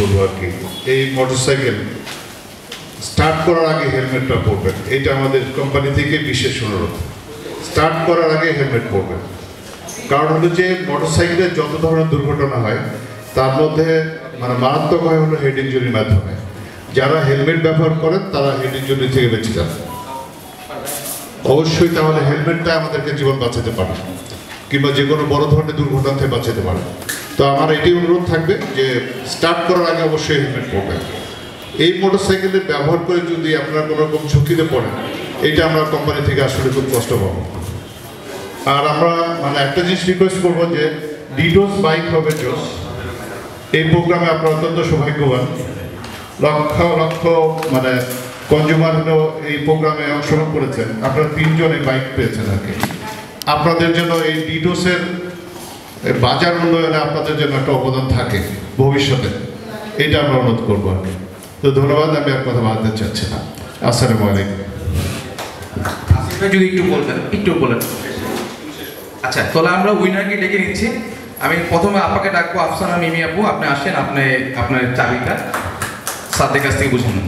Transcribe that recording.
বলবো আর কি, এই মোটরসাইকেল স্টার্ট করার আগে হেলমেটটা পরবেন। এটা আমাদের কোম্পানি থেকে বিশেষ অনুরোধ, স্টার্ট করার আগে হেলমেট পরবেন। কারণ হলো যে মোটরসাইকেলের যত ধরনের দুর্ঘটনা হয় তার মধ্যে মানে মারাত্মক হয় হলো হেড ইঞ্জুরির মাধ্যমে। যারা হেলমেট ব্যবহার করেন তারা হেড ইঞ্জুরি থেকে বেঁচে যান। অবশ্যই তাহলে হেলমেটটা আমাদেরকে জীবন বাঁচাতে পারে, কিংবা যে কোনো বড় ধরনের দুর্ঘটনা থেকে বাঁচাতে পারে। তো আমার এটি অনুরোধ থাকবে যে স্টার্ট করার আগে অবশ্যই হেলমেট পরবেন। এই মোটরসাইকেলের ব্যবহার করে যদি আপনারা কোনো রকম ঝুঁকিতে পড়েন, এটা আমরা কোম্পানি থেকে আসলে খুব কষ্ট পাবো। আর আমরা মানে একটা জিনিস রিকোয়েস্ট করবো যে ডিডোস বাইক হবে জোস। এই প্রোগ্রামে আপনারা অত্যন্ত সৌভাগ্যবান, লক্ষ লক্ষ মানে কনজিউমার হলেও এই প্রোগ্রামে অংশগ্রহণ করেছেন। আপনারা 3 জন এই বাইক পেয়েছেন আর কি। আপনাদের জন্য এই ডিডোসের বাজার উন্নয়নে আপনাদের জন্য একটা অবদান থাকে ভবিষ্যতে, এটা আমরা অনুরোধ করবো আর কি। তো ধন্যবাদ, আমি আর কথা বাড়াতে চাচ্ছি না। আসসালামু আলাইকুম। যদি একটু বলেন। আচ্ছা, তাহলে আমরা উইনারকে ডেকে নিচ্ছি। আমি প্রথমে আপনাকে ডাকবো, আফসানা মিমি আপু, আপনি আসেন, আপনি আপনার চাবিটা স্যারদের কাছ থেকে বুঝে নেন।